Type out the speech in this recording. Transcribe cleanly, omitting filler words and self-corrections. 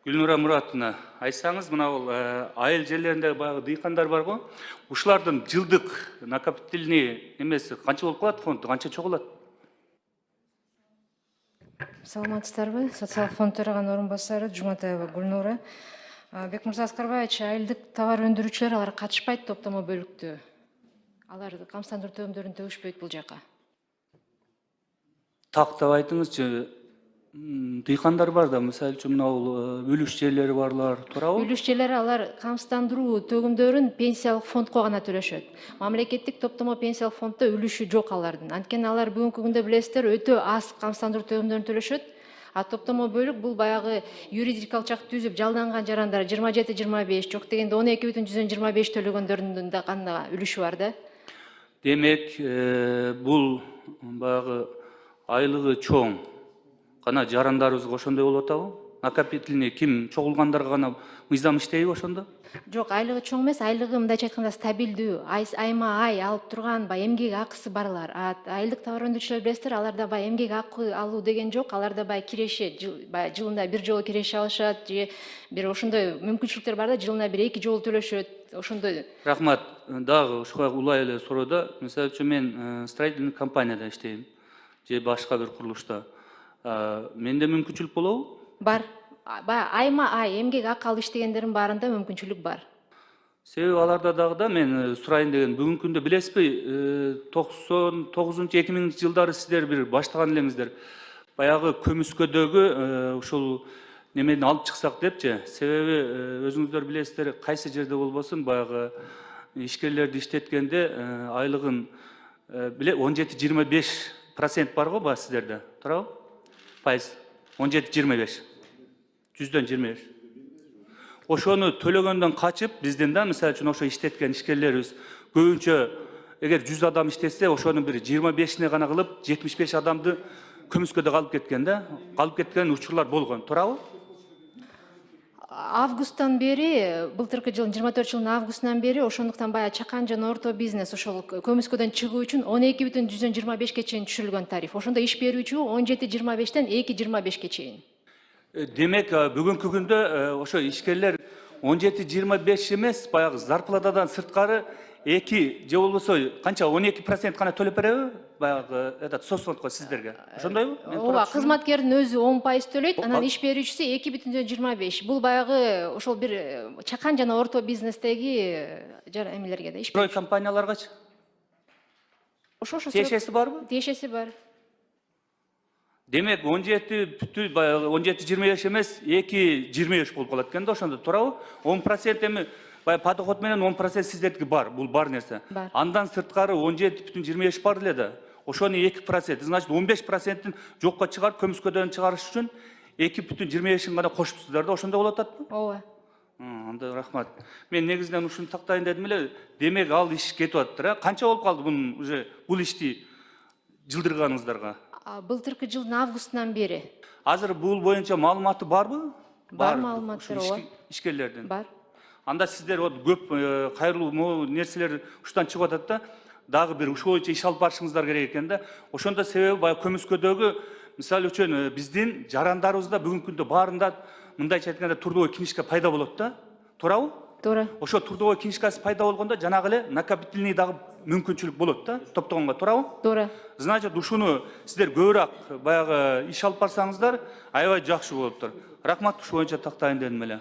Гүлнура Муратовна, айтсаңыз, мына айыл жерлерінде баягы дыйкандар бар го. Ушулардын жылдык накопительный эмеси канча болуп калат, фонду канча чогулат? Саламатсыздарбы? Социалдык фонд төраганын орун басары Жуматаева Гүлнура. Бекмырза Аскарбаевич, айылдык товар өндүрүүчүлөр алар катышпайт топтомо бөлүктү. Алар камсыздандыруу төлөмдөрүн төгүшпөйт бул жака. Тактап айтыңызчы, дыйкандар бар да, мисалы үчүн мына үлүш жерлери барлар, туурабы? Үлүш жерлери алар камсыздандыруу төгүмдөрүн пенсиялык фондко гана төлөшөт. Мамлекеттик топтомо пенсиялык фонддо үлүшү жок алардын. Анткени алар бүгүнкү күндө билесиздер өтө аз камсыздандыруу төгүмдөрүн төлөшөт. А топтомо бөлүк бул баягы юридикалык жак түзүп жалданган жарандар 27-25, жок дегенде 12,25 төлөгөндөрдүн да гана үлүшү бар да. Демек, бул баягы айлыгы чоң гана жарандарыбызга ошондой болуп атабы? Накопительный ким чогулгандарга гана мыйзам иштейби ошондо? Жок, айлыгы чоң эмес, айлыгы мындайча айтканда стабилдүү, айма ай алып турган бай эмгек акысы барлар. Айылдык товар өндүрүүчүлөр билесиздер, аларда бай эмгек акы алуу деген жок, аларда бай киреше, жылына бир жолу киреше алышат, же бир ошондой мүмкүнчүлүктөр бар да, жылына бир 2 жолу төлөшөт, ошондой. Рахмат. Дагы ушуга улай эле суроодо, мисалы үчүн мен строительный компанияда иштейм, же башка бир курулушта. Менде мүмкүнчүлүк болобу? Бар. Айма ай эмгек акы алып иштегендердин баарында мүмкүнчүлүк бар. Себеби аларда дагы да мен сурайын деген, бүгүнкү күндө билесизби, 99-2000 жылдары сиздер бир баштаган элеңиздер. Баягы көмүскөдөгү ушул немени алып чыксак депчи. Себеби өзүңүздөр билесиздер, кайсы жерде болбосун баягы ишкерлерди иштеткенде айлыгын 17-25% бар го баягы сиздерде, туурабы? Пайыз 17-25. 100-дөн 25. Ошону төлөгөндөн качып, бизден да мисалы үчүн ошо иштеткен ишкерлерибиз көбүнчө эгер 100 адам иштесе, ошонун бир 25-ине гана кылып, 75 адамды көмүскөдө калып кеткен да, калып кеткен учурлар болгон, туурабы? Августтан бери, былтыркы жылдын 24-жылдын августунан бери ошондуктан баягы чакан жана орто бизнес ошол көмүскөдөн чыгуу үчүн 12,25 чейин түшүрүлгөн тариф. Ошондо иш берүүчү 17,25-тен 2,25 чейин. Демек, бүгүнкү күндө ошо ишкерлер 17-25 эмес, баягы зарплатадан сырткары 2 же болбосо канча 12% гана төлөп береби? Баягы этот соцфондко сиздерге. Ошондойбу? Ооба, кызматкердин өзү 10% төлөйт, анан иш берүүчүсү 2,25. Бул баягы ошол бир чакан жана орто бизнестеги эмелерге да иш. Строй компанияларгачы? Ошо Тиешеси барбы? Тиешеси бар. Демек, 17-25 эмес, 2,25 болуп калат экен да ошондо, туурабы? 10% эми подоход менен 10% сиздердики бар, бул бар нерсе. Андан сырткары 17,25 бар эле да. Ошону 2%, значит 15%-ин жокко чыгарып, көмүскөдөн чыгарыш үчүн 2,25-ин гана кошупсуздар да, ошондой болуп атат. Ооба. Анда рахмат. Мен негизинен ушуну тактайын дедим эле. Демек, ал иш кетип атыптыр, Канча болуп калды бунун уже бул ишти жылдырганыңыздарга? Былтыркы жылдын августунан бери. Азыр бул боюнча маалыматы барбы? Бар маалыматтар, ооба. Ишкерлердин. Бар. Анда сиздер көп кайрылуу нерселер ушудан чыгып атат да, дагы бир ушул боюнча иш алып барышыңыздар керек экен да. Ошондо себеби баягы көмүскөдөгү мисалы үчүн биздин жарандарыбызда бүгүнкү күндө баарында мындайча айтканда трудовой книжка пайда болот да. Туурабы? Туура. Ошо трудовой книжкасы пайда болгондо жанагы эле накопительный дагы мүмкүнчүлүк болот да, топтогонго, туурабы? Туура. Значит, ушуну сиздер көбүрөөк баягы иш алып барсаңыздар, аябай жакшы болуптур. Рахмат, ушу боюнча тактайын дедим эле.